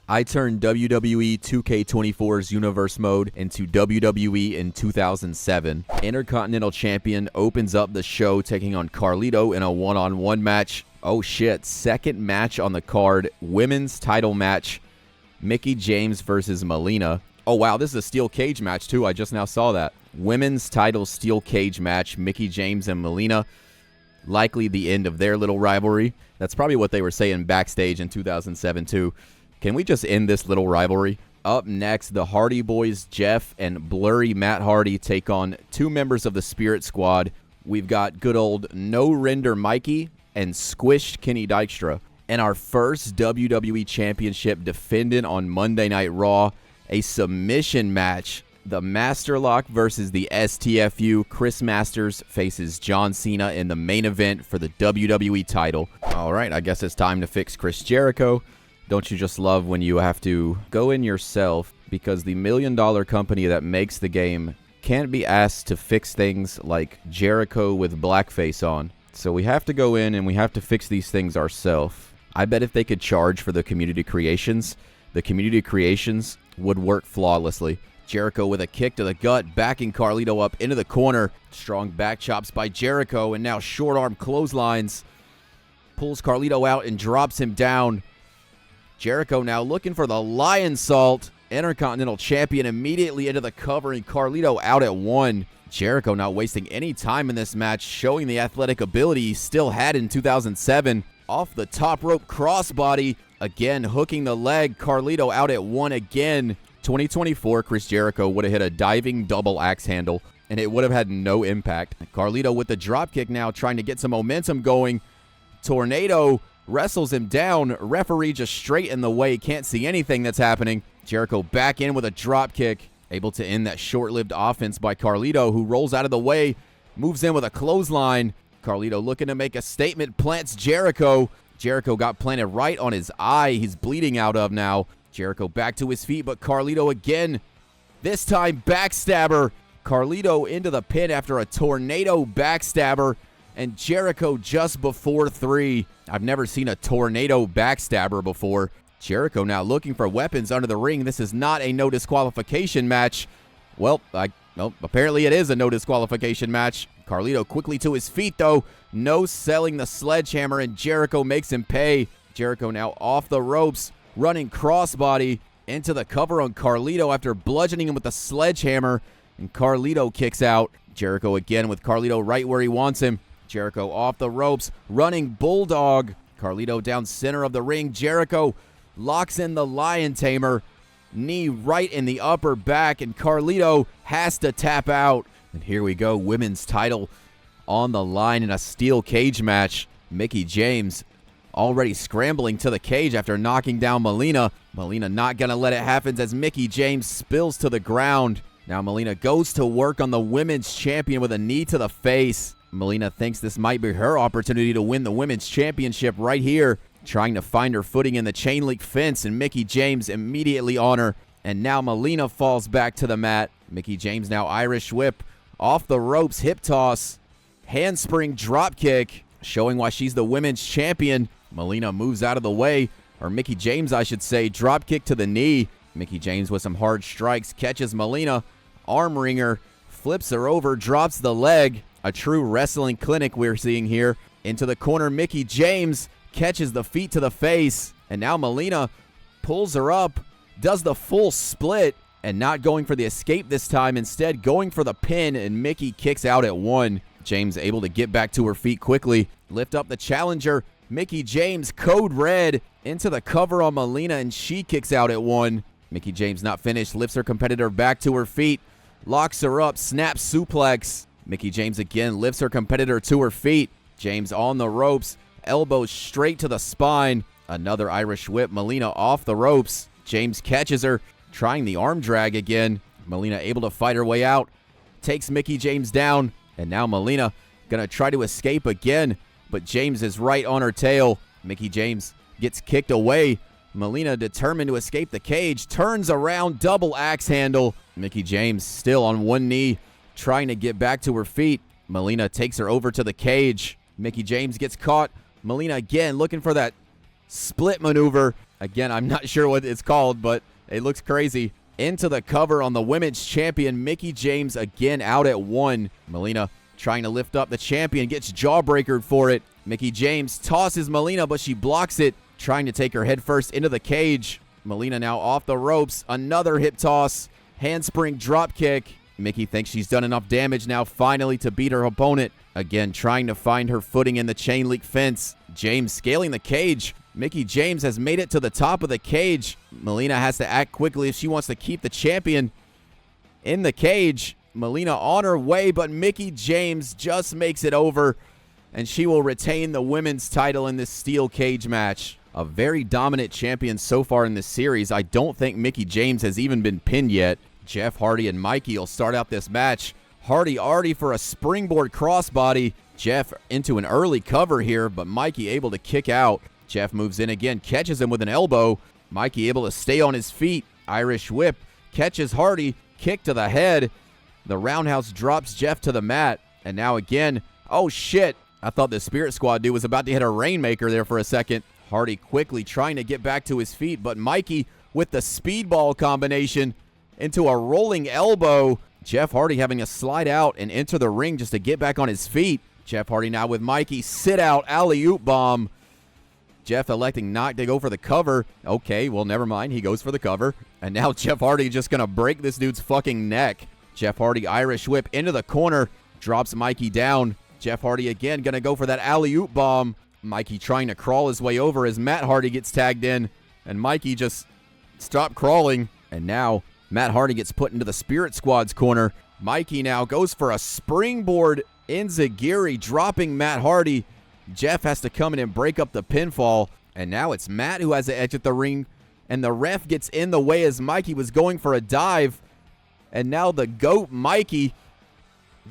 I turned WWE 2K24's universe mode into WWE in 2007. Intercontinental Champion opens up the show taking on Carlito in a one-on-one match. Oh shit, second match on the card, women's title match, Mickie James versus Melina. Oh wow, this is a steel cage match too, I just now saw that. Women's title steel cage match, Mickie James and Melina. Likely the end of their little rivalry. That's probably what they were saying backstage in 2007 too. Can we just end this little rivalry? Up next, the Hardy Boys, Jeff and blurry Matt Hardy, take on two members of the Spirit Squad. We've got good old no-render Mickie and squished Kenny Dykstra. And our first WWE Championship defendant on Monday Night Raw, a submission match. The Master Lock versus the STFU. Chris Masters faces John Cena in the main event for the WWE title. All right, I guess it's time to fix Chris Jericho. Don't you just love when you have to go in yourself because the $1 million company that makes the game can't be asked to fix things like Jericho with blackface on. So we have to go in and we have to fix these things ourselves. I bet if they could charge for the community creations, the community creations would work flawlessly. Jericho with a kick to the gut, backing Carlito up into the corner. Strong back chops by Jericho, and now short arm clotheslines. Pulls Carlito out and drops him down. Jericho now looking for the Lion Salt. Intercontinental Champion immediately into the cover, and Carlito out at 1. Jericho not wasting any time in this match, showing the athletic ability he still had in 2007. Off the top rope crossbody. Again, hooking the leg. Carlito out at 1 again. 2024, Chris Jericho would have hit a diving double axe handle, and it would have had no impact. Carlito with the dropkick now, trying to get some momentum going. Tornado wrestles him down. Referee just straight in the way. Can't see anything that's happening. Jericho back in with a dropkick. Able to end that short-lived offense by Carlito, who rolls out of the way. Moves in with a clothesline. Carlito looking to make a statement. Plants Jericho. Jericho got planted right on his eye. He's bleeding out of now. Jericho back to his feet, but Carlito again. This time backstabber. Carlito into the pin after a tornado backstabber. And Jericho just before 3. I've never seen a tornado backstabber before. Jericho now looking for weapons under the ring. This is not a no disqualification match. Well, apparently it is a no disqualification match. Carlito quickly to his feet, though. No selling the sledgehammer, and Jericho makes him pay. Jericho now off the ropes, running crossbody into the cover on Carlito after bludgeoning him with the sledgehammer. And Carlito kicks out. Jericho again with Carlito right where he wants him. Jericho off the ropes, running bulldog. Carlito down center of the ring. Jericho locks in the Lion Tamer. Knee right in the upper back, and Carlito has to tap out. And here we go, women's title on the line in a steel cage match. Mickie James already scrambling to the cage after knocking down Melina. Melina not going to let it happen as Mickie James spills to the ground. Now Melina goes to work on the women's champion with a knee to the face. Melina thinks this might be her opportunity to win the women's championship right here. Trying to find her footing in the chain link fence, and Mickie James immediately on her. And now Melina falls back to the mat. Mickie James now Irish whip. Off the ropes, hip toss. Handspring drop kick, showing why she's the women's champion. Melina moves out of the way, or Mickie James, I should say. Drop kick to the knee. Mickie James with some hard strikes, catches Melina. Arm wringer, flips her over, drops the leg. A true wrestling clinic we're seeing here. Into the corner, Mickie James catches the feet to the face. And now Melina pulls her up, does the full split, and not going for the escape this time. Instead, going for the pin, and Mickie kicks out at 1. James able to get back to her feet quickly. Lift up the challenger. Mickie James, code red, into the cover on Melina, and she kicks out at 1. Mickie James not finished, lifts her competitor back to her feet. Locks her up, snap suplex. Mickie James again lifts her competitor to her feet. James on the ropes, elbows straight to the spine. Another Irish whip, Melina off the ropes. James catches her, trying the arm drag again. Melina able to fight her way out. Takes Mickie James down. And now Melina gonna try to escape again. But James is right on her tail. Mickie James gets kicked away. Melina determined to escape the cage. Turns around, double axe handle. Mickie James still on one knee, trying to get back to her feet. Melina takes her over to the cage. Mickie James gets caught. Melina again looking for that split maneuver. Again, I'm not sure what it's called, but it looks crazy. Into the cover on the women's champion. Mickie James again out at 1. Melina trying to lift up the champion, gets jawbreakered for it. Mickie James tosses Melina, but she blocks it, trying to take her head first into the cage. Melina now off the ropes. Another hip toss. Handspring drop kick. Mickie thinks she's done enough damage now finally to beat her opponent. Again, trying to find her footing in the chain link fence. James scaling the cage. Mickie James has made it to the top of the cage. Melina has to act quickly if she wants to keep the champion in the cage. Melina on her way, but Mickie James just makes it over, and she will retain the women's title in this steel cage match. A very dominant champion so far in this series. I don't think Mickie James has even been pinned yet. Jeff Hardy and Mickie will start out this match. Hardy already for a springboard crossbody. Jeff into an early cover here, but Mickie able to kick out. Jeff moves in again, catches him with an elbow. Mickie able to stay on his feet. Irish whip, catches Hardy, kick to the head. The roundhouse drops Jeff to the mat. And now again, oh shit. I thought the Spirit Squad dude was about to hit a Rainmaker there for a second. Hardy quickly trying to get back to his feet, but Mickie with the speedball combination into a rolling elbow. Jeff Hardy having to slide out and enter the ring just to get back on his feet. Jeff Hardy now with Mickie, sit out, alley-oop bomb. Jeff electing not to go for the cover. Okay, well, never mind. He goes for the cover. And now Jeff Hardy just going to break this dude's fucking neck. Jeff Hardy Irish whip into the corner. Drops Mickie down. Jeff Hardy again going to go for that alley-oop bomb. Mickie trying to crawl his way over as Matt Hardy gets tagged in. And Mickie just stopped crawling. And now Matt Hardy gets put into the Spirit Squad's corner. Mickie now goes for a springboard enziguri, dropping Matt Hardy. Jeff has to come in and break up the pinfall. And now it's Matt who has to exit the ring. And the ref gets in the way as Mickie was going for a dive. And now the GOAT Mickie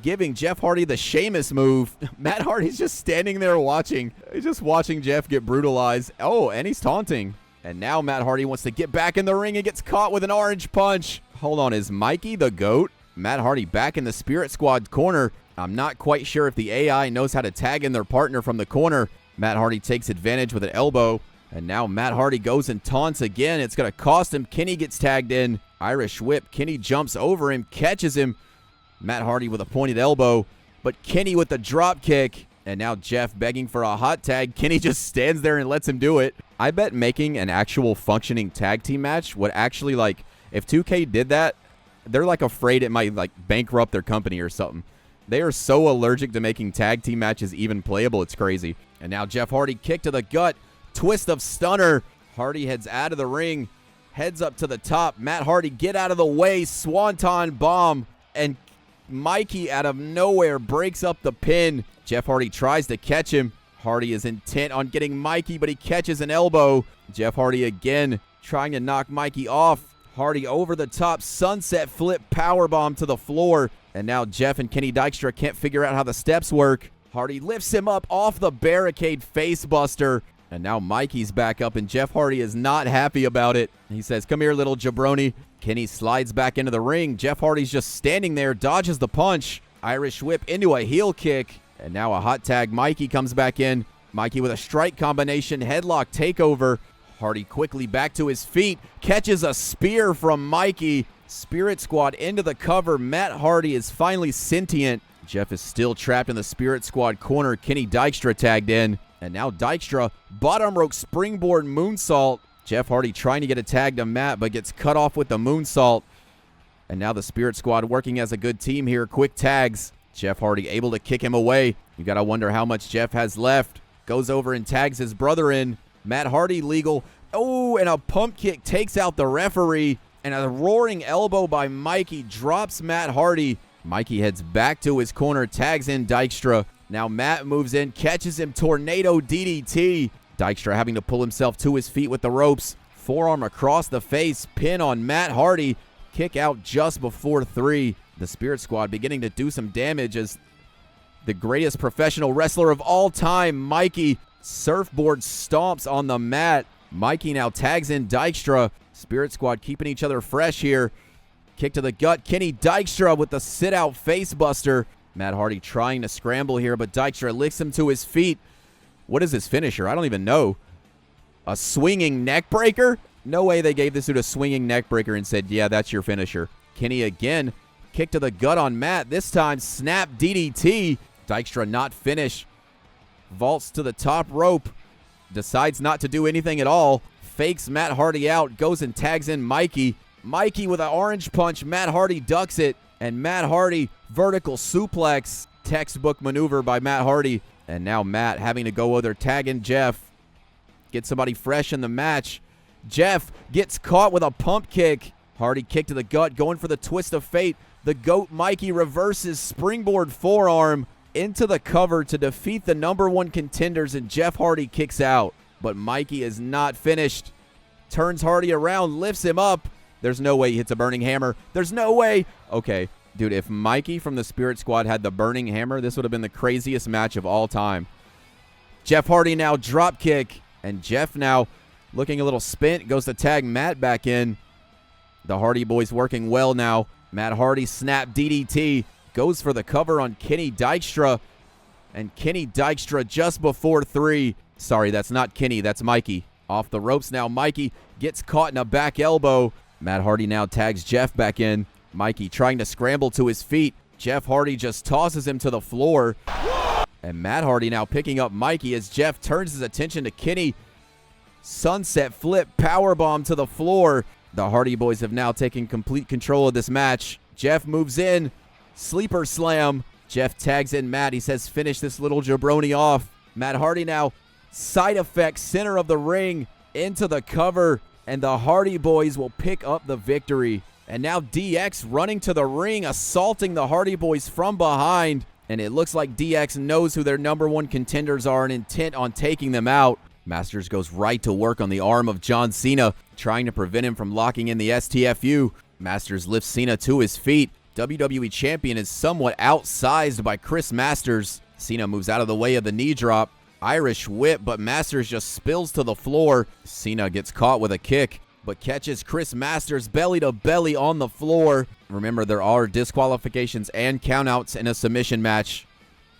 giving Jeff Hardy the Sheamus move. Matt Hardy's just standing there watching. He's just watching Jeff get brutalized. Oh, and he's taunting. And now Matt Hardy wants to get back in the ring and gets caught with an orange punch. Hold on, is Mickie the GOAT? Matt Hardy back in the Spirit Squad corner. I'm not quite sure if the AI knows how to tag in their partner from the corner. Matt Hardy takes advantage with an elbow. And now Matt Hardy goes and taunts again. It's going to cost him. Kenny gets tagged in. Irish whip. Kenny jumps over him, catches him. Matt Hardy with a pointed elbow. But Kenny with the drop kick. And now Jeff begging for a hot tag. Kenny just stands there and lets him do it. I bet making an actual functioning tag team match would actually, like, if 2K did that, they're like afraid it might like bankrupt their company or something. They are so allergic to making tag team matches even playable. It's crazy. And now Jeff Hardy kick to the gut. Twist of stunner. Hardy heads out of the ring. Heads up to the top. Matt Hardy get out of the way. Swanton bomb. And Mickie out of nowhere breaks up the pin. Jeff Hardy tries to catch him. Hardy is intent on getting Mickie, but he catches an elbow. Jeff Hardy again trying to knock Mickie off. Hardy over the top, sunset flip powerbomb to the floor. And now Jeff and Kenny Dykstra can't figure out how the steps work. Hardy lifts him up off the barricade facebuster. And now Mickie's back up, and Jeff Hardy is not happy about it. He says, come here, little jabroni. Kenny slides back into the ring. Jeff Hardy's just standing there, dodges the punch. Irish whip into a heel kick. And now a hot tag. Mickie comes back in. Mickie with a strike combination, headlock takeover. Hardy quickly back to his feet, catches a spear from Mickie. Spirit Squad into the cover. Matt Hardy is finally sentient. Jeff is still trapped in the Spirit Squad corner. Kenny Dykstra tagged in. And now Dykstra, bottom rope springboard moonsault. Jeff Hardy trying to get a tag to Matt, but gets cut off with the moonsault. And now the Spirit Squad working as a good team here. Quick tags. Jeff Hardy able to kick him away. You got to wonder how much Jeff has left. Goes over and tags his brother in. Matt Hardy legal. Oh, and a pump kick takes out the referee. And a roaring elbow by Mickie drops Matt Hardy. Mickie heads back to his corner, tags in Dykstra. Now Matt moves in, catches him, tornado DDT. Dykstra having to pull himself to his feet with the ropes. Forearm across the face, pin on Matt Hardy. Kick out just before 3. The Spirit Squad beginning to do some damage as the greatest professional wrestler of all time, Mickie, surfboard stomps on the mat. Mickie now tags in Dykstra. Spirit Squad keeping each other fresh here. Kick to the gut. Kenny Dykstra with the sit-out facebuster. Matt Hardy trying to scramble here, but Dykstra licks him to his feet. What is his finisher? I don't even know. A swinging neck breaker? No way they gave this dude a swinging neck breaker and said, yeah, that's your finisher. Kenny again. Kick to the gut on Matt. This time, snap DDT. Dykstra not finished. Vaults to the top rope. Decides not to do anything at all. Fakes Matt Hardy out. Goes and tags in Mickie. Mickie with an orange punch. Matt Hardy ducks it. And Matt Hardy, vertical suplex. Textbook maneuver by Matt Hardy. And now Matt having to go over tagging Jeff. Get somebody fresh in the match. Jeff gets caught with a pump kick. Hardy kick to the gut, going for the twist of fate. The GOAT Mickie reverses springboard forearm into the cover to defeat the #1 contenders, and Jeff Hardy kicks out. But Mickie is not finished. Turns Hardy around, lifts him up. There's no way he hits a burning hammer. There's no way. Okay, dude, if Mickie from the Spirit Squad had the burning hammer, this would have been the craziest match of all time. Jeff Hardy now drop kick, and Jeff now looking a little spent, goes to tag Matt back in. The Hardy Boys working well now. Matt Hardy snap DDT. Goes for the cover on Kenny Dykstra. And Kenny Dykstra just before 3. Sorry, that's not Kenny. That's Mickie. Off the ropes now. Mickie gets caught in a back elbow. Matt Hardy now tags Jeff back in. Mickie trying to scramble to his feet. Jeff Hardy just tosses him to the floor. And Matt Hardy now picking up Mickie as Jeff turns his attention to Kenny. Sunset flip powerbomb to the floor. The Hardy Boys have now taken complete control of this match. Jeff moves in. Sleeper slam. Jeff tags in Matt. He says, finish this little jabroni off. Matt Hardy now side effect center of the ring into the cover. And the Hardy Boys will pick up the victory. And now DX running to the ring, assaulting the Hardy Boys from behind. And it looks like DX knows who their #1 contenders are and intent on taking them out. Masters goes right to work on the arm of John Cena, trying to prevent him from locking in the STFU. Masters lifts Cena to his feet. WWE Champion is somewhat outsized by Chris Masters. Cena moves out of the way of the knee drop. Irish whip, but Masters just spills to the floor. Cena gets caught with a kick, but catches Chris Masters belly to belly on the floor. Remember, there are disqualifications and countouts in a submission match.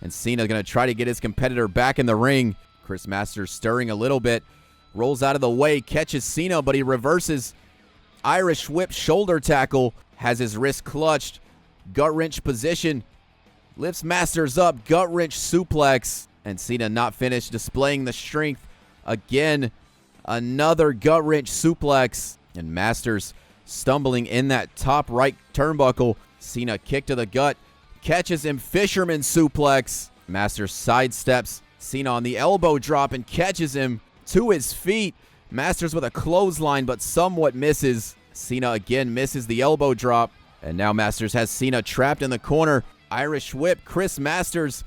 And Cena going to try to get his competitor back in the ring. Chris Masters stirring a little bit. Rolls out of the way, catches Cena, but he reverses. Irish whip shoulder tackle. Has his wrist clutched. Gut wrench position. Lifts Masters up. Gut wrench suplex. And Cena not finished, displaying the strength. Again, another gut wrench suplex. And Masters stumbling in that top right turnbuckle. Cena kick to the gut. Catches him. Fisherman suplex. Masters sidesteps Cena on the elbow drop and catches him to his feet. Masters with a clothesline, but somewhat misses. Cena again misses the elbow drop. And now Masters has Cena trapped in the corner. Irish whip. Chris Masters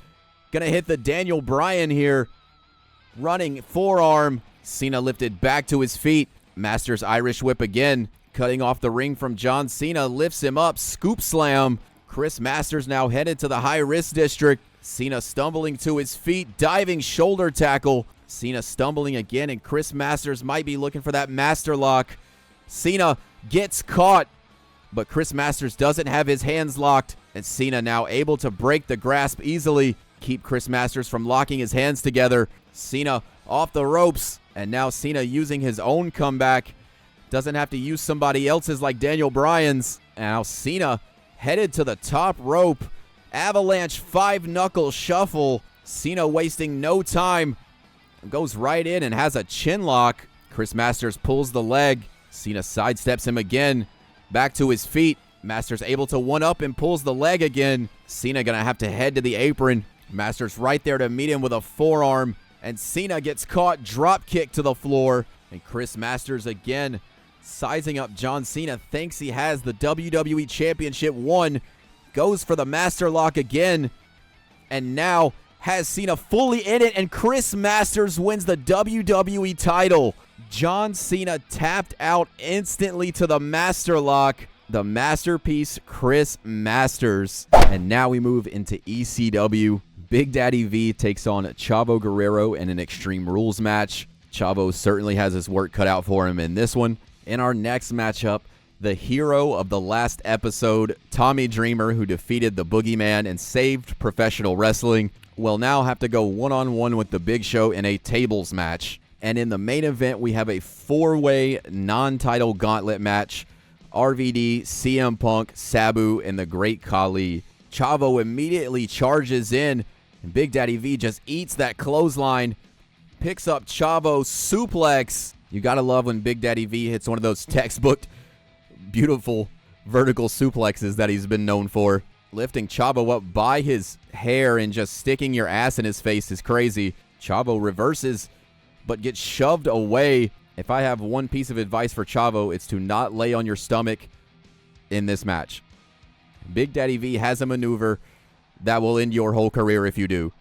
gonna hit the Daniel Bryan here. Running forearm. Cena lifted back to his feet. Masters Irish whip again. Cutting off the ring from John Cena. Lifts him up. Scoop slam. Chris Masters now headed to the high risk district. Cena stumbling to his feet. Diving shoulder tackle. Cena stumbling again, and Chris Masters might be looking for that master lock. Cena gets caught, but Chris Masters doesn't have his hands locked, and Cena now able to break the grasp easily. Keep Chris Masters from locking his hands together. Cena off the ropes, and now Cena using his own comeback. Doesn't have to use somebody else's like Daniel Bryan's. And now Cena headed to the top rope. Avalanche 5-knuckle shuffle. Cena wasting no time. Goes right in and has a chin lock. Chris Masters pulls the leg. Cena sidesteps him again. Back to his feet. Masters able to one-up and pulls the leg again. Cena gonna have to head to the apron. Masters right there to meet him with a forearm. And Cena gets caught. Drop kick to the floor. And Chris Masters again sizing up John Cena. Thinks he has the WWE Championship won. Goes for the master lock again. And now has Cena fully in it, and Chris Masters wins the WWE title. John Cena tapped out instantly to the master lock. The masterpiece, Chris Masters. And now we move into ECW. Big Daddy V takes on Chavo Guerrero in an Extreme Rules match. Chavo certainly has his work cut out for him in this one. In our next matchup, the hero of the last episode, Tommy Dreamer, who defeated the Boogeyman and saved professional wrestling, will now have to go one-on-one with the Big Show in a tables match. And in the main event, we have a 4-way non-title gauntlet match. RVD, CM Punk, Sabu, and the Great Khali. Chavo immediately charges in, and Big Daddy V just eats that clothesline. Picks up Chavo's suplex. You gotta love when Big Daddy V hits one of those textbook beautiful vertical suplexes that he's been known for. Lifting Chavo up by his hair and just sticking your ass in his face is crazy. Chavo reverses, but gets shoved away. If I have one piece of advice for Chavo, it's to not lay on your stomach in this match. Big Daddy V has a maneuver that will end your whole career if you do.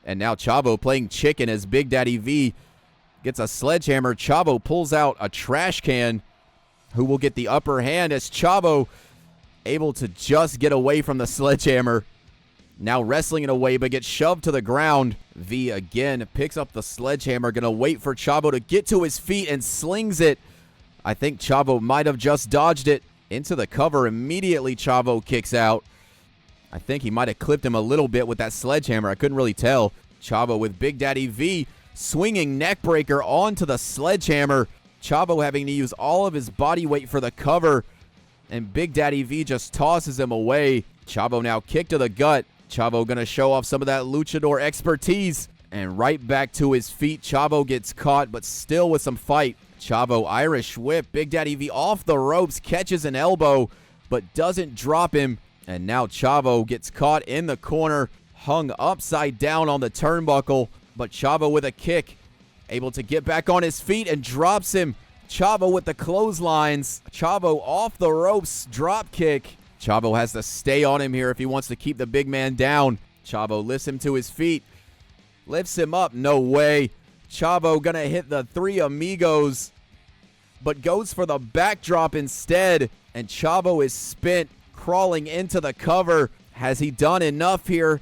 And now Chavo playing chicken as Big Daddy V gets a sledgehammer. Chavo pulls out a trash can. Who will get the upper hand as Chavo able to just get away from the sledgehammer. Now wrestling it away, but gets shoved to the ground. V again picks up the sledgehammer. Going to wait for Chavo to get to his feet and slings it. I think Chavo might have just dodged it. Into the cover immediately, Chavo kicks out. I think he might have clipped him a little bit with that sledgehammer. I couldn't really tell. Chavo with Big Daddy V swinging neckbreaker onto the sledgehammer. Chavo having to use all of his body weight for the cover. And Big Daddy V just tosses him away. Chavo now kick to the gut. Chavo going to show off some of that luchador expertise. And right back to his feet. Chavo gets caught, but still with some fight. Chavo Irish whip. Big Daddy V off the ropes. Catches an elbow, but doesn't drop him. And now Chavo gets caught in the corner. Hung upside down on the turnbuckle. But Chavo with a kick. Able to get back on his feet and drops him. Chavo with the clotheslines. Chavo off the ropes. Drop kick. Chavo has to stay on him here if he wants to keep the big man down. Chavo lifts him to his feet. Lifts him up. No way. Chavo gonna hit the Three Amigos, but goes for the backdrop instead. And Chavo is spent, crawling into the cover. Has he done enough here?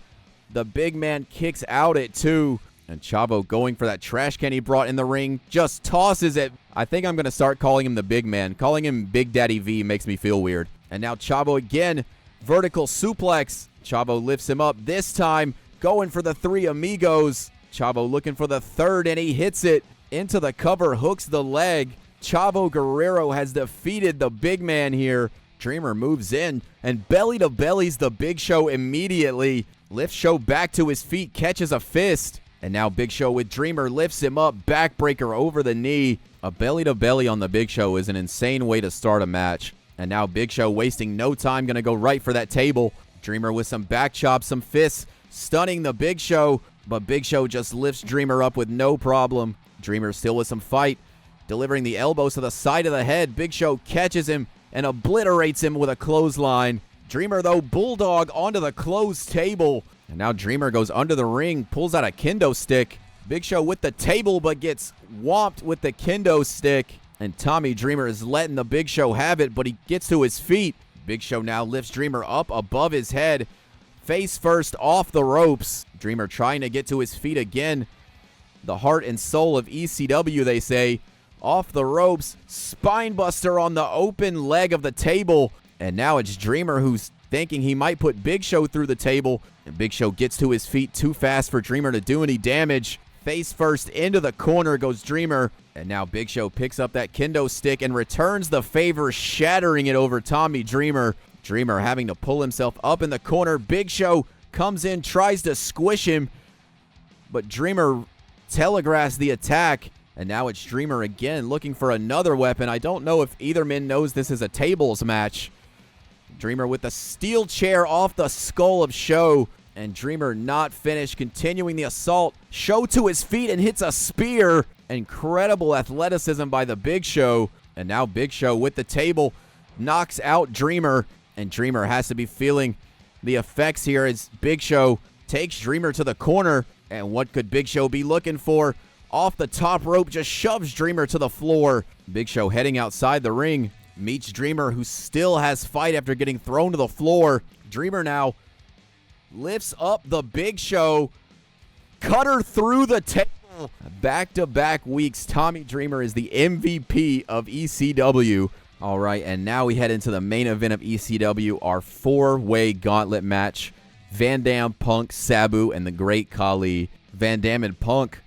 The big man kicks out at 2. And Chavo going for that trash can he brought in the ring. Just tosses it. I think I'm going to start calling him the big man. Calling him Big Daddy V makes me feel weird. And now Chavo again. Vertical suplex. Chavo lifts him up. This time going for the Three Amigos. Chavo looking for the third, and he hits it. Into the cover. Hooks the leg. Chavo Guerrero has defeated the big man here. Dreamer moves in and belly to bellies the Big Show immediately. Lifts Show back to his feet. Catches a fist. And now Big Show with Dreamer lifts him up. Backbreaker over the knee. A belly-to-belly on the Big Show is an insane way to start a match. And now Big Show wasting no time. Going to go right for that table. Dreamer with some back chops, some fists. Stunning the Big Show. But Big Show just lifts Dreamer up with no problem. Dreamer still with some fight. Delivering the elbows to the side of the head. Big Show catches him and obliterates him with a clothesline. Dreamer, though, bulldog onto the closed table. And now Dreamer goes under the ring, pulls out a kendo stick. Big Show with the table, but gets whomped with the kendo stick. And Tommy Dreamer is letting the Big Show have it, but he gets to his feet. Big Show now lifts Dreamer up above his head. Face first off the ropes. Dreamer trying to get to his feet again. The heart and soul of ECW, they say. Off the ropes. Spinebuster on the open leg of the table. And now it's Dreamer who's thinking he might put Big Show through the table. And Big Show gets to his feet too fast for Dreamer to do any damage. Face first into the corner goes Dreamer. And now Big Show picks up that kendo stick and returns the favor, shattering it over Tommy Dreamer. Dreamer having to pull himself up in the corner. Big Show comes in, tries to squish him. But Dreamer telegraphs the attack. And now it's Dreamer again looking for another weapon. I don't know if either man knows this is a tables match. Dreamer with the steel chair off the skull of Show. And Dreamer not finished, continuing the assault. Show to his feet and hits a spear. Incredible athleticism by the Big Show. And now Big Show with the table knocks out Dreamer. And Dreamer has to be feeling the effects here as Big Show takes Dreamer to the corner. And what could Big Show be looking for? Off the top rope, just shoves Dreamer to the floor. Big Show heading outside the ring. Meets Dreamer, who still has fight after getting thrown to the floor. Dreamer now lifts up the Big Show. Cutter through the table. Back-to-back weeks, Tommy Dreamer is the MVP of ECW. All right, and now we head into the main event of ECW, our 4-way gauntlet match. Van Dam, Punk, Sabu, and the Great Khali. Van Dam and Punk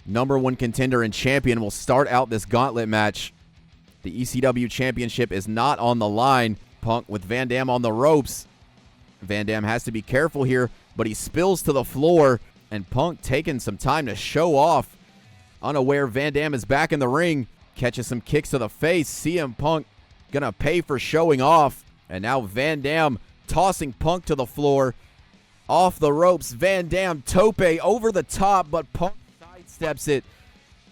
#1 contender and champion, will start out this gauntlet match. The ECW championship is not on the line. Punk with Van Dam on the ropes. Van Dam has to be careful here, but he spills to the floor, and Punk taking some time to show off. Unaware Van Dam is back in the ring, catches some kicks to the face. CM Punk gonna pay for showing off, and now Van Dam tossing Punk to the floor. Off the ropes, Van Dam tope over the top, but Punk sidesteps it.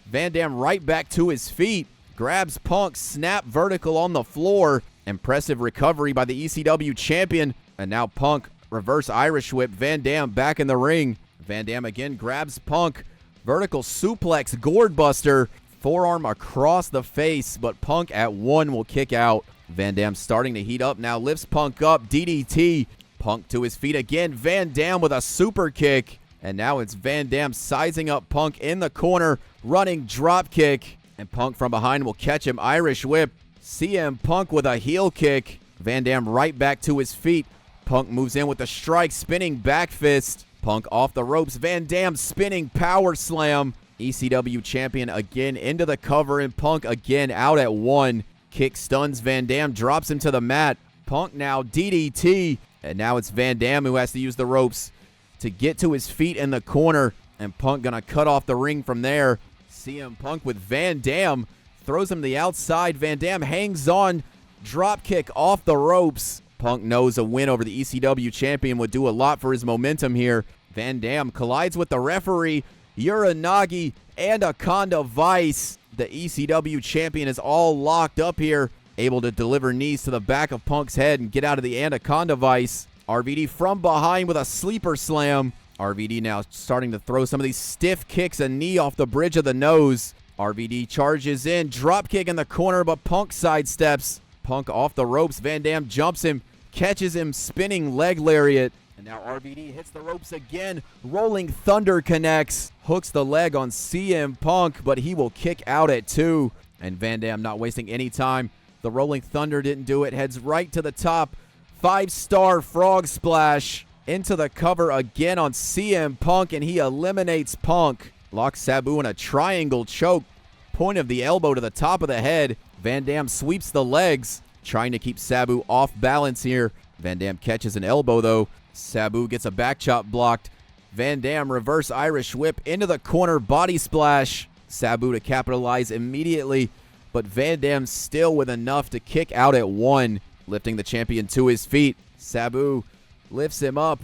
Van Dam right back to his feet, grabs Punk, snap vertical on the floor. Impressive recovery by the ECW champion, and now Punk reverse Irish whip. Van Dam back in the ring. Van Dam again grabs Punk, vertical suplex, gourd buster, forearm across the face, but Punk at 1 will kick out. Van Dam starting to heat up now, lifts Punk up, DDT. Punk to his feet again, Van Dam with a super kick, and now it's Van Dam sizing up Punk in the corner, running drop kick, and Punk from behind will catch him, Irish whip. CM Punk with a heel kick. Van Dam right back to his feet. Punk moves in with the strike, spinning back fist. Punk off the ropes. Van Dam spinning power slam. ECW champion again into the cover, and Punk again out at 1. Kick stuns Van Dam, drops him to the mat. Punk now DDT, and now it's Van Dam who has to use the ropes to get to his feet in the corner, and Punk gonna cut off the ring from there. CM Punk with Van Dam, throws him to the outside. Van Dam hangs on, drop kick off the ropes. Punk knows a win over the ECW champion would do a lot for his momentum here. Van Dam collides with the referee, Uranagi, Anaconda Vice. The ECW champion is all locked up here, able to deliver knees to the back of Punk's head and get out of the Anaconda Vice. RVD from behind with a sleeper slam. RVD now starting to throw some of these stiff kicks, a knee off the bridge of the nose. RVD charges in, drop kick in the corner, but Punk sidesteps. Punk off the ropes, Van Dam jumps him, catches him, spinning leg lariat. And now RVD hits the ropes again, rolling thunder connects, hooks the leg on CM Punk, but he will kick out at 2. And Van Dam not wasting any time. The rolling thunder didn't do it, heads right to the top. 5-star frog splash into the cover again on CM Punk, and he eliminates Punk. Locks Sabu in a triangle choke, point of the elbow to the top of the head. Van Dam sweeps the legs, trying to keep Sabu off balance here. Van Dam catches an elbow though. Sabu gets a back chop blocked. Van Dam reverse Irish whip into the corner, body splash. Sabu to capitalize immediately, but Van Dam still with enough to kick out at 1, lifting the champion to his feet. Sabu lifts him up,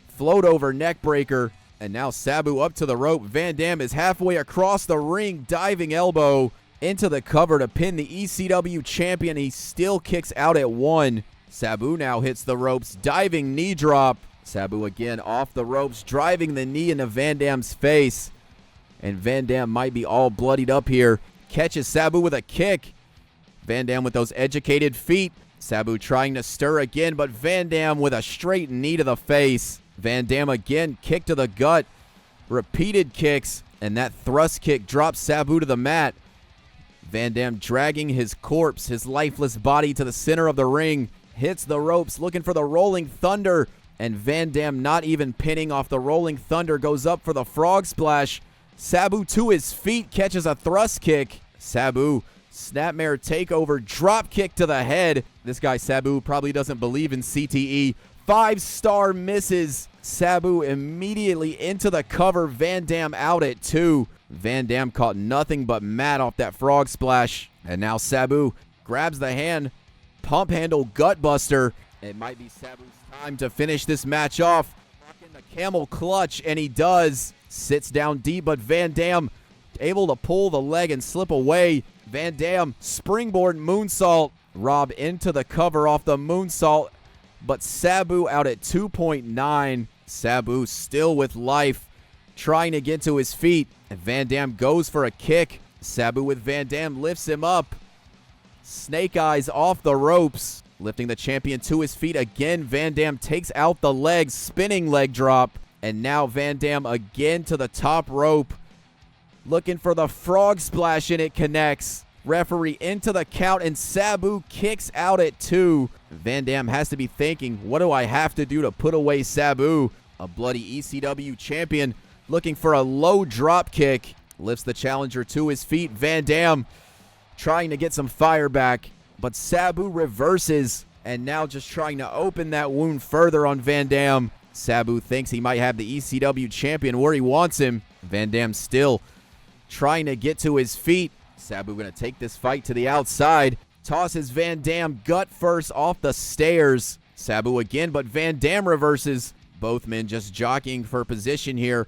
float over neck breaker, and now Sabu up to the rope. Van Dam is halfway across the ring, diving elbow into the cover to pin the ECW champion. He still kicks out at 1. Sabu now hits the ropes, diving knee drop. Sabu again off the ropes, driving the knee into Van Dam's face. And Van Dam might be all bloodied up here. Catches Sabu with a kick. Van Dam with those educated feet. Sabu trying to stir again, but Van Dam with a straight knee to the face. Van Dam again, kick to the gut. Repeated kicks, and that thrust kick drops Sabu to the mat. Van Dam dragging his corpse, his lifeless body to the center of the ring. Hits the ropes, looking for the rolling thunder. And Van Dam not even pinning off the rolling thunder, goes up for the frog splash. Sabu to his feet, catches a thrust kick. Sabu, snapmare takeover, drop kick to the head. This guy Sabu probably doesn't believe in CTE. 5-star misses. Sabu immediately into the cover. Van Dam out at 2. Van Dam caught nothing but mat off that frog splash. And now Sabu grabs the hand. Pump handle gut buster. It might be Sabu's time to finish this match off. In the camel clutch, and he does. Sits down deep, but Van Dam able to pull the leg and slip away. Van Dam springboard moonsault. Rob into the cover off the moonsault, but Sabu out at 2.9. Sabu still with life, trying to get to his feet. And Van Dam goes for a kick. Sabu with Van Dam lifts him up. Snake eyes off the ropes, lifting the champion to his feet again. Van Dam takes out the leg, spinning leg drop. And now Van Dam again to the top rope, looking for the frog splash, and it connects. Referee into the count, and Sabu kicks out at 2. Van Dam has to be thinking, what do I have to do to put away Sabu? A bloody ECW champion looking for a low drop kick. lifts the challenger to his feet. Van Dam trying to get some fire back, but Sabu reverses, and now just trying to open that wound further on Van Dam. Sabu thinks he might have the ECW champion where he wants him. Van Dam still trying to get to his feet. Sabu going to take this fight to the outside. Tosses Van Dam gut first off the stairs. Sabu again, but Van Dam reverses. Both men just jockeying for position here.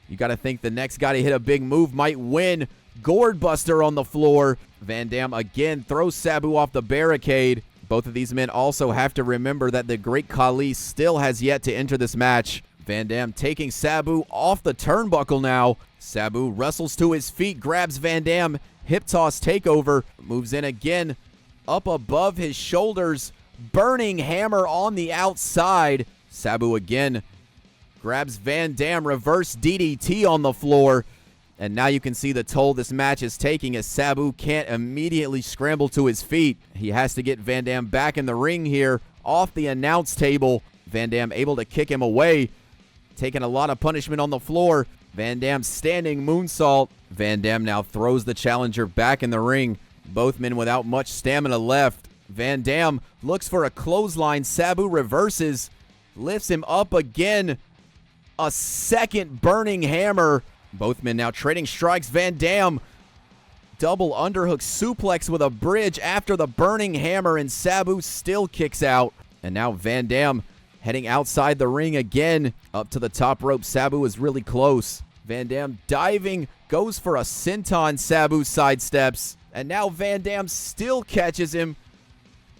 You got to think the next guy to hit a big move might win. Gourd Buster on the floor. Van Dam again throws Sabu off the barricade. Both of these men also have to remember that the Great Khali still has yet to enter this match. Van Dam taking Sabu off the turnbuckle now. Sabu wrestles to his feet, grabs Van Dam, hip toss takeover, moves in again, up above his shoulders, burning hammer on the outside. Sabu again grabs Van Dam, reverse DDT on the floor. And now you can see the toll this match is taking as Sabu can't immediately scramble to his feet. He has to get Van Dam back in the ring here off the announce table. Van Dam able to kick him away, taking a lot of punishment on the floor. Van Dam standing moonsault. Van Dam now throws the challenger back in the ring. Both men without much stamina left. Van Dam looks for a clothesline. Sabu reverses, lifts him up again. A second burning hammer. Both men now trading strikes. Van Dam double underhook suplex with a bridge after the burning hammer, and Sabu still kicks out. And now Van Dam heading outside the ring again. Up to the top rope. Sabu is really close. Van Dam diving, goes for a senton. Sabu sidesteps. And now Van Dam still catches him.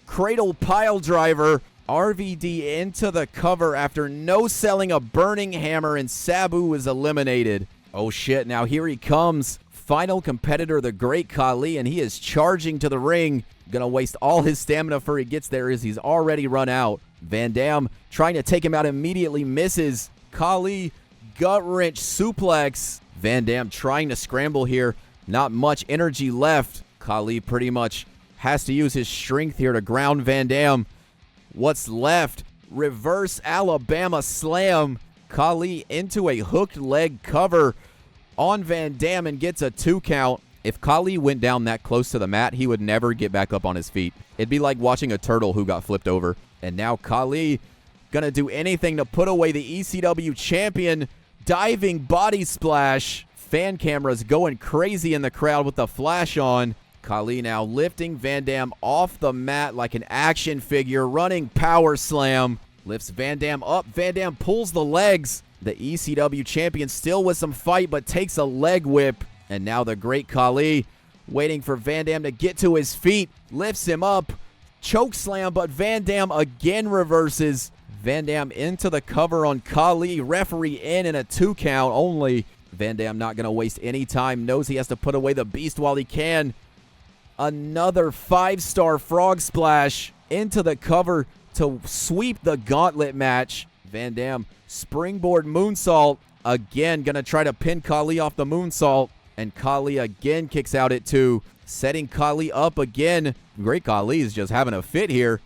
Cradle pile driver. RVD into the cover after no selling a burning hammer, and Sabu is eliminated. Oh shit, now here he comes. Final competitor, the Great Khali, and he is charging to the ring. Gonna waste all his stamina before he gets there as he's already run out. Van Dam trying to take him out immediately, misses. Khali gut wrench suplex. Van Dam trying to scramble here. Not much energy left. Khali pretty much has to use his strength here to ground Van Dam. What's left? Reverse Alabama slam. Khali into a hooked leg cover on Van Dam and gets a 2 count. If Khali went down that close to the mat, he would never get back up on his feet. It'd be like watching a turtle who got flipped over. And now Khali gonna do anything to put away the ECW champion. Diving body splash. Fan cameras going crazy in the crowd with the flash on. Khali now lifting Van Dam off the mat like an action figure. Running power slam. Lifts Van Dam up. Van Dam pulls the legs. The ECW champion still with some fight, but takes a leg whip. And now the Great Khali waiting for Van Dam to get to his feet. Lifts him up. Choke slam, but Van Dam again reverses. Van Dam into the cover on Khali. Referee in a 2 count only. Van Dam not going to waste any time. Knows he has to put away the beast while he can. Another 5-star frog splash into the cover to sweep the gauntlet match. Van Dam springboard moonsault. Again, going to try to pin Khali off the moonsault. And Khali again kicks out at 2. Setting Khali up again. Great Khali is just having a fit here.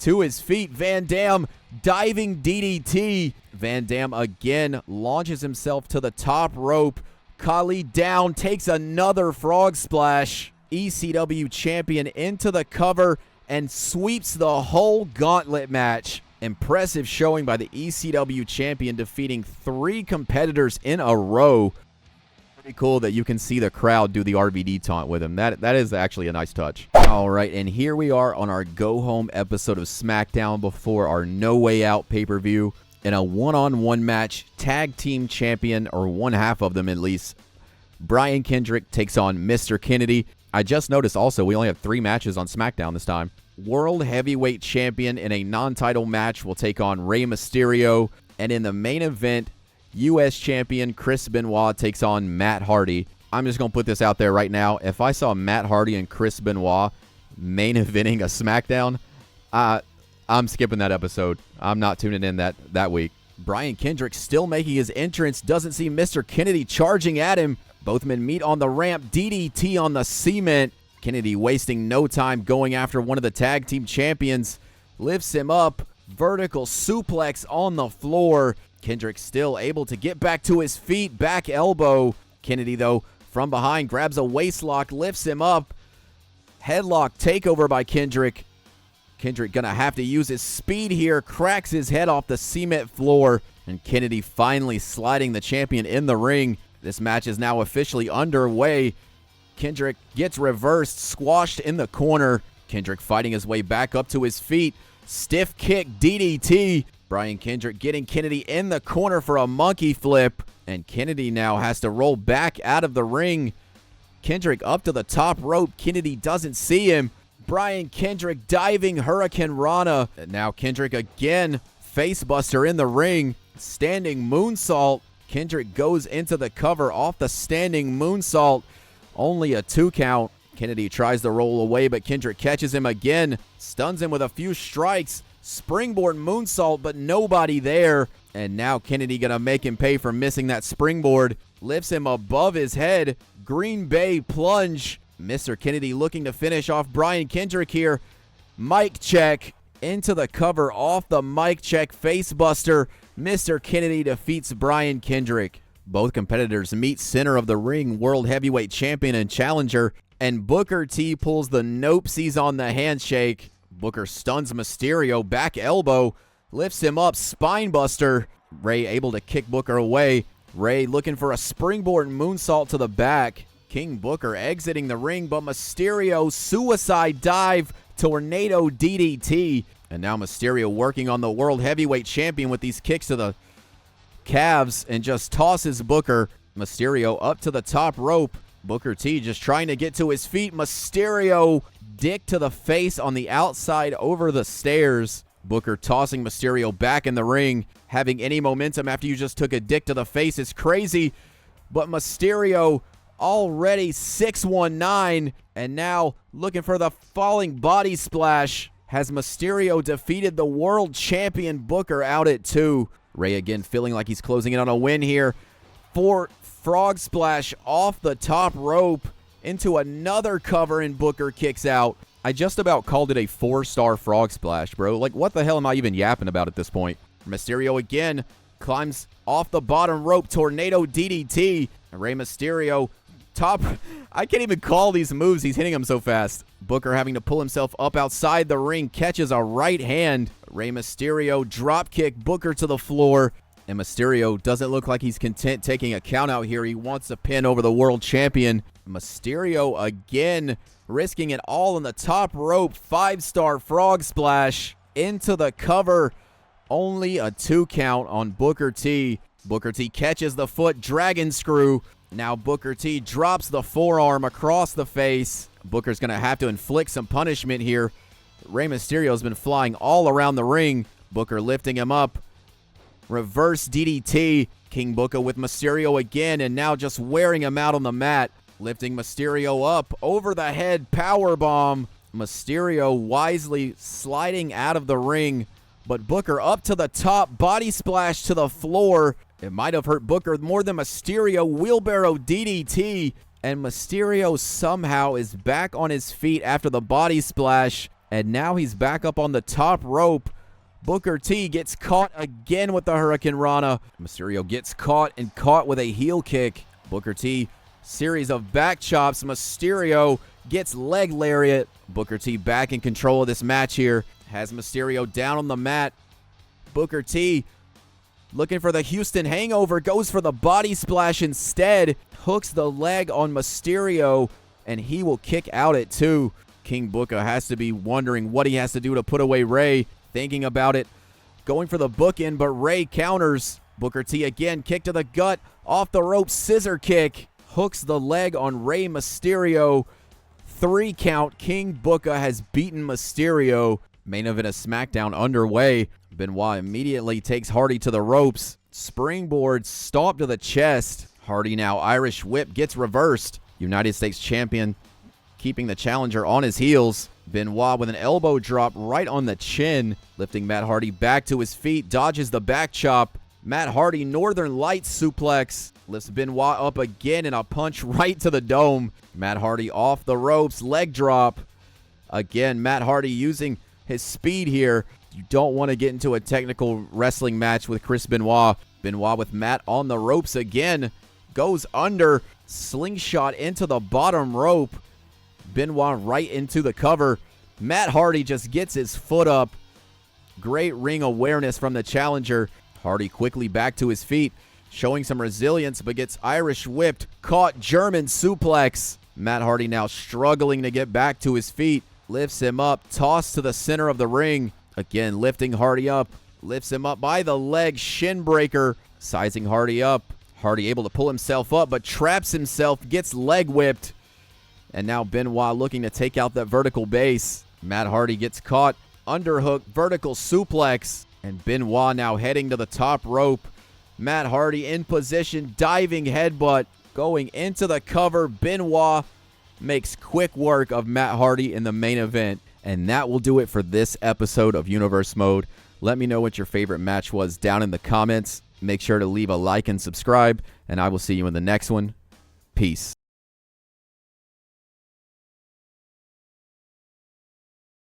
To his feet. Van Dam diving DDT. Van Dam again launches himself to the top rope. Khali down. Takes another frog splash. ECW champion into the cover and sweeps the whole gauntlet match. Impressive showing by the ECW champion, defeating 3 competitors in a row. Pretty cool that you can see the crowd do the RVD taunt with him. That is actually a nice touch. All right, and here we are on our go-home episode of SmackDown before our No Way Out pay-per-view. In a one-on-one match, tag team champion, or one half of them at least, Brian Kendrick takes on Mr. Kennedy. I just noticed also we only have 3 matches on SmackDown this time. World Heavyweight Champion in a non-title match will take on Rey Mysterio. And in the main event, U.S. Champion Chris Benoit takes on Matt Hardy. I'm just going to put this out there right now. If I saw Matt Hardy and Chris Benoit main eventing a SmackDown, I'm skipping that episode. I'm not tuning in that week. Brian Kendrick still making his entrance. Doesn't see Mr. Kennedy charging at him. Both men meet on the ramp. DDT on the cement. Kennedy wasting no time going after one of the tag team champions. Lifts him up. Vertical suplex on the floor. Kendrick still able to get back to his feet. Back elbow. Kennedy, though, from behind, grabs a waistlock, lifts him up. Headlock takeover by Kendrick. Kendrick gonna have to use his speed here, cracks his head off the cement floor, and Kennedy finally sliding the champion in the ring. This match is now officially underway. Kendrick gets reversed, squashed in the corner. Kendrick fighting his way back up to his feet. Stiff kick, DDT. Brian Kendrick getting Kennedy in the corner for a monkey flip. And Kennedy now has to roll back out of the ring. Kendrick up to the top rope. Kennedy doesn't see him. Brian Kendrick diving Hurricane Rana. And now Kendrick again. Facebuster in the ring. Standing moonsault. Kendrick goes into the cover off the standing moonsault. Only a 2 count. Kennedy tries to roll away, but Kendrick catches him again. Stuns him with a few strikes. Springboard moonsault, but nobody there. And now Kennedy gonna make him pay for missing that springboard. Lifts him above his head. Green Bay plunge. Mr. Kennedy looking to finish off Brian Kendrick here. Mic check. Into the cover off the mic check. Facebuster. Mr. Kennedy defeats Brian Kendrick. Both competitors meet center of the ring, World Heavyweight Champion and Challenger. And Booker T pulls the nopesies on the handshake. Booker stuns Mysterio, back elbow, lifts him up, spinebuster. Rey able to kick Booker away. Rey looking for a springboard moonsault to the back. King Booker exiting the ring, but Mysterio suicide dive, tornado DDT. And now Mysterio working on the World Heavyweight Champion with these kicks to the calves and just tosses Booker. Mysterio up to the top rope. Booker T just trying to get to his feet. Mysterio dick to the face on the outside over the stairs. Booker tossing Mysterio back in the ring. Having any momentum after you just took a dick to the face is crazy. But Mysterio already 619. And now looking for the falling body splash. Has Mysterio defeated the world champion Booker out at 2. Rey again feeling like he's closing in on a win here. Frog splash off the top rope into another cover, and Booker kicks out. I just about called it a 4-star frog splash, bro. Like, what the hell am I even yapping about at this point? Mysterio again climbs off the bottom rope, tornado DDT. Rey Mysterio top. I can't even call these moves. He's hitting them so fast. Booker having to pull himself up outside the ring, catches a right hand. Rey Mysterio drop kick Booker to the floor. And Mysterio doesn't look like he's content taking a count out here. He wants a pin over the world champion. Mysterio again risking it all on the top rope. 5-star frog splash into the cover. Only a 2 count on Booker T. Booker T catches the foot, dragon screw. Now Booker T drops the forearm across the face. Booker's going to have to inflict some punishment here. Rey Mysterio's been flying all around the ring. Booker lifting him up. Reverse DDT. King Booker with Mysterio again, and now just wearing him out on the mat. Lifting Mysterio up. Over the head powerbomb. Mysterio wisely sliding out of the ring. But Booker up to the top. Body splash to the floor. It might have hurt Booker more than Mysterio. Wheelbarrow DDT. And Mysterio somehow is back on his feet after the body splash. And now he's back up on the top rope. Booker T gets caught again with the Hurricane Rana. Mysterio gets caught and caught with a heel kick. Booker T, series of back chops. Mysterio gets leg lariat. Booker T back in control of this match here. Has Mysterio down on the mat. Booker T looking for the Houston hangover. Goes for the body splash instead. Hooks the leg on Mysterio. And he will kick out at 2. King Booker has to be wondering what he has to do to put away Rey. Thinking about it, going for the bookend, but Rey counters. Booker T again, kick to the gut, off the rope, scissor kick. Hooks the leg on Rey Mysterio. 3 count, King Booker has beaten Mysterio. Main event of SmackDown underway. Benoit immediately takes Hardy to the ropes. Springboard, stomp to the chest. Hardy now Irish whip, gets reversed. United States Champion keeping the challenger on his heels. Benoit with an elbow drop right on the chin, lifting Matt Hardy back to his feet, dodges the back chop. Matt Hardy, Northern Lights suplex, lifts Benoit up again and a punch right to the dome. Matt Hardy off the ropes, leg drop. Again, Matt Hardy using his speed here. You don't want to get into a technical wrestling match with Chris Benoit. Benoit with Matt on the ropes again. goes under, slingshot into the bottom rope. Benoit right into the cover. Matt Hardy just gets his foot up. Great ring awareness from the challenger. Hardy quickly back to his feet, showing some resilience, but gets Irish whipped. Caught German suplex. Matt Hardy now struggling to get back to his feet. Lifts him up, tossed to the center of the ring. Again, lifting Hardy up. Lifts him up by the leg, shin breaker. Sizing Hardy up. Hardy able to pull himself up, but traps himself, gets leg whipped. And now Benoit looking to take out that vertical base. Matt Hardy gets caught. Underhook, vertical suplex. And Benoit now heading to the top rope. Matt Hardy in position, diving headbutt. Going into the cover. Benoit makes quick work of Matt Hardy in the main event. And that will do it for this episode of Universe Mode. Let me know what your favorite match was down in the comments. Make sure to leave a like and subscribe. And I will see you in the next one. Peace.